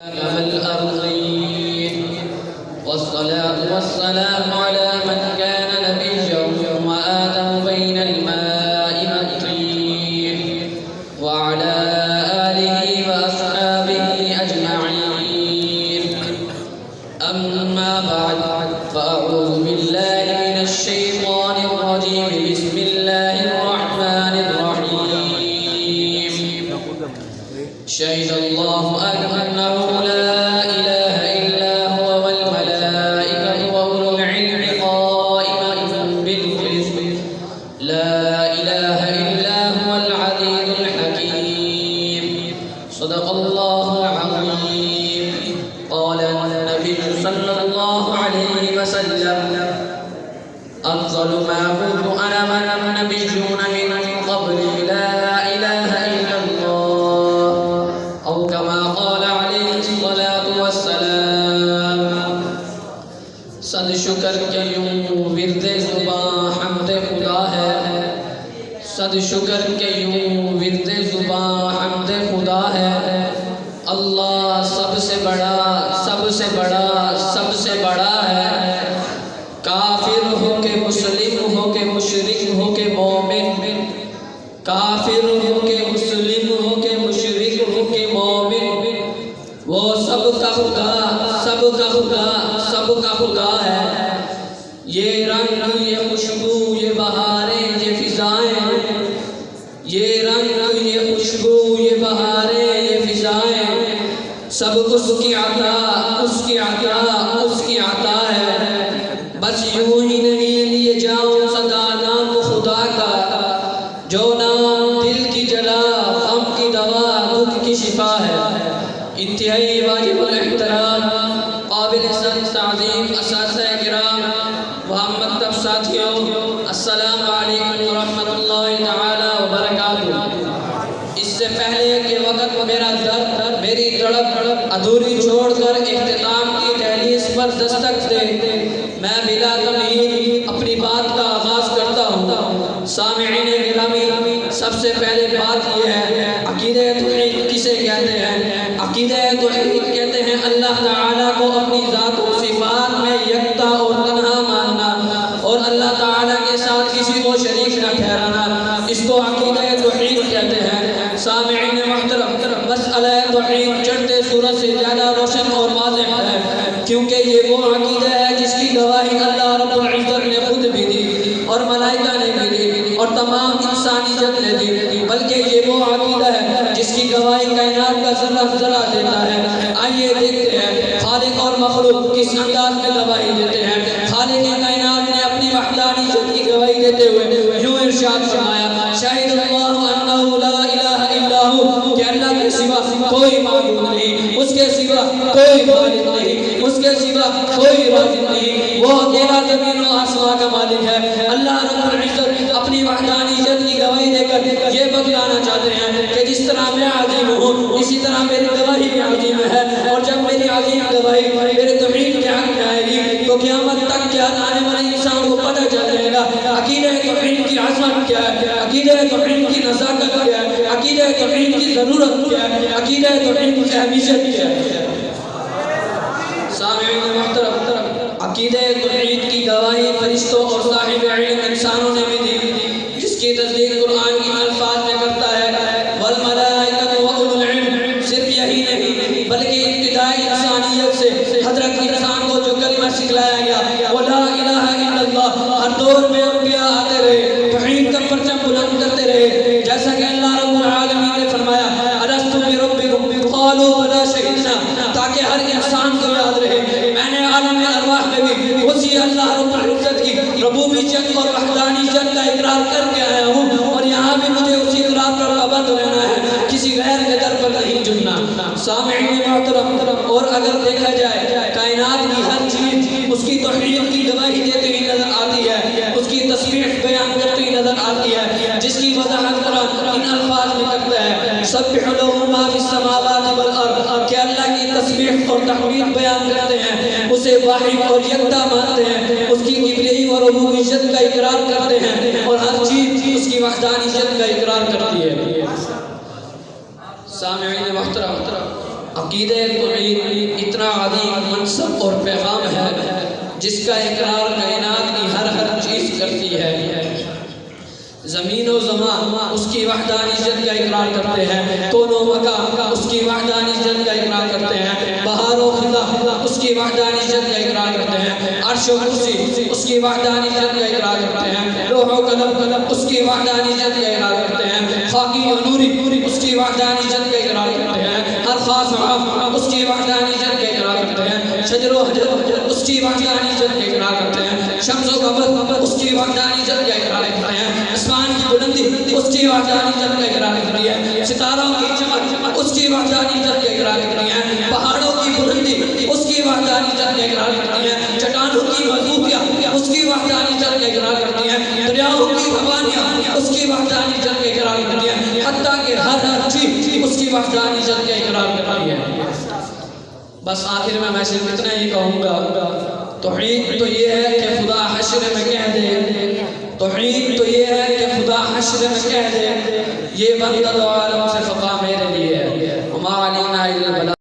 الأرضين والصلاة والسلام على من كان نبيا وآدم بين الماء والطين وعلى آله وأصحابه أجمعين. أما بعد فأعوذ بالله من الشيطان الرجيم. بسم الله الرحمن الرحيم. شهد الله أنه لا إله إلا هو والملائكة وأولو العلم قائما بالقسط. لا إله إلا هو العزيز الحكيم. صدق الله العظيم. قال النبي صلى الله عليه وسلم: أفضل ما قلت أنا والنبيون من قبلي لا إله إلا الله، أو كما قال عليه الصلاة والسلام. صد شکر کے یوں ورد زباں حمد خدا ہے، صد شکر کے یوں ورد زباں حمد خدا ہے. اللہ سب سے بڑا، سب سے بڑا، سب سے بڑا ہے. کافر ہو کے مسلم ہو کے مشرک ہو کے مومن، کافر ہو کے مسلم ہو کے مشرک ہو کے مومن، وہ سب کا خدا، سب کا خدا، سب کا خدا ہے. یہ رنگ، یہ خوشبو، یہ بہاریں، یہ فضائیں، یہ رنگ، یہ خوشبو، یہ بہاریں، یہ فضائیں، سب اس کی عطا، اس کی عطا، اس کی عطا ہے. بس یوں ہی نہیں لیے جاؤں صدا نام خدا کا، جو نام دل کی جلا، غم کی دوا، دکھ کی شفا ہے. انتہائی واجب الاحترام، قابل تعظیم اساتذہ کرام، محمد طب ساتھیوں، السلام علیکم ورحمۃ اللہ تعالی وبرکاتہ. اس سے پہلے کہ وقت میرا درد، میری تڑپ ادھوری چھوڑ کر اختتام کی دہلیز پر دستک دے، میں بلا تمہید اپنی بات کا آغاز کرتا ہوں. سامعین گرامی، سب سے پہلے بات یہ ہے، عقیدہ توحید کسے کہتے ہیں؟ عقیدہ توحید کہتے ہیں اللہ تعالیٰ کو اپنی ذات و صفات میں یکتا اور تنہا ماننا، اور اللہ تعالیٰ کے ساتھ کسی کو شریک نہ ٹھہرانا. اس کو عقیدہ توحید کہتے ہیں. سامعین محترم، مسئلہ توحید چڑھتے سورج سے زیادہ روشن اور واضح ہے، کیونکہ یہ وہ عقیدہ ہے جس کی گواہی اللہ رب العزت نے خود بھی دی اور ملائکہ نے بھی دی اور تمام انسانیت نے دی. بلکہ یہ وہ عقیدہ ہے جس کی گواہی کائنات کا ذرہ ذرہ دیتا ہے. آئیے دیکھتے ہیں خالق اور مخلوق کس انداز میں گواہی دیتے ہیں. خالق کائنات نے اپنی وحدانیت کی گواہی دیتے ہوئے یوں ارشاد فرمایا: شاہد اللہ انہ لا الہ الا ہو، کہ اللہ کے سوا کوئی معبود نہیں، اس کے سوا کوئی خالق نہیں، اس کے سوا کوئی رازق نہیں. وہ اکیلا زمین و آسمان کا مالک ہے. اللہ رب العزت اپنی وحدانیت کی گواہی دے کر یہ بتلانا چاہتے ہیں کہ جس طرح میں عظیم ہوں، اسی طرح میری گواہی بھی عظیم ہے. اور جب میری عظیم گواہی میرے توحید کے حق میں آئے گی تو قیامت تک کیا آنے والے انسان کو پتہ چل جائے گا عقیدہ توحید کی عظمت کیا ہے، عقیدہ توحید کی نزاکت کیا ہے، عقیدہ توحید کی ضرورت کیا ہے، عقیدہ توحید کی اہمیت کیا ہے. سامعین محترم، عقیدہ توحید کی گواہی فرشتوں اور صاحب علم انسانوں نے بھی دی، جس کی تصدیق قرآن کی الفاظ میں کرتا ہے: والملائکۃ وَأُولُو الْعِلْمِ. صرف یہی نہیں بلکہ ابتدائی انسانیت سے حضرت انسان کو جو کلمہ سکھلایا گیا وہ لا الہ الا اللہ، ہر دور میں انبیاء آتے رہے، توحید کا پرچم بلند کرتے رہے. جیسا کہ اللہ رب العالمین نے فرمایا: الست بربکم قالوا بلی شہدنا، تاکہ ہر انسان کو یاد رہے میں نے عالم ارواح میں بھی اسی اللہ رب العزت کی ربوبیت اور وحدانیت کا اقرار کر کے آیا ہوں، اور یہاں بھی مجھے اسی اقرار پر پابند رہنا ہے، کسی غیر کے در پر نہیں جھکنا. سامعین محترم، اور اگر دیکھا جائے کائنات کی ہر چیز اس کی توحید کی گواہی دیتے ہوئی نظر آتی ہے، اس کی تسبیح بیان کرتی ہوئی نظر آتی ہے، جس کی وضاحت قرآن ان الفاظ میں کرتا ہے: سبح لہ ما فی السماوات والارض، کہ اللہ کی تسبیح اور تحمید بیان کرتے ہیں، اسے واحد اور یکتا مانتے ہیں، اس کی کبریائی اور ربوبیت کا اقرار کرتے ہیں، اور ہر چیز اس کی وحدانیت کا اقرار کرتی ہے. سامعین محترم، عقیدہ توحید اتنا عظیم منصب اور پیغام ہے جس کا اقرار کائنات کی ہر چیز کرتی ہے۔ زمین و زمان اس کی وحدانیت کا اقرار کرتے ہیں، کون و مکان اس کی وحدانیت کا اقرار کرتے ہیں، بہار و خزاں اس کی وحدانیت کا اقرار کرتے ہیں، عرش و کرسی اس کی وحدانیت کا اقرار کرتے ہیں، لوح و قلم اس کی وحدانیت کا اقرار کرتے ہیں، خاکی و نوری اس کی وحدانیت کا اقرار کرتے ہیں، ہر خاص و عام اس کی وحدانیت کا اقرار کرتے ہیں، شجر و حجر اس کی وحدانیت کا اقرار کرتے ہیں، شمس و قمر اس کی وحدانیت کا اقرار کرتے ہیں، آسمان کی بلندی اس کی وحدانیت کا اقرار کرتی ہے، ستاروں کی چمک اس کی وحدانیت کا اقرار کرتی ہے، پہاڑوں کی بلندی اس کی وحدانیت کا اقرار کرتی ہے، چٹانوں کی مضبوطیاں اس کی وحدانیت کا اقرار کرتی ہے، دریاؤں کی روانیاں اس کی وحدانیت کا اقرار کرتی ہے، حتیٰ کہ ہر چیز اس کی وحدانیت کا اقرار کرتی ہے۔ بس آخر میں صرف اتنا ہی کہوں گا، توحید تو یہ ہے کہ خدا حشر میں کہہ دے، توحید تو یہ ہے کہ خدا حشر میں کہہ دے، یہ بندہ دو عالم سے فقا میرے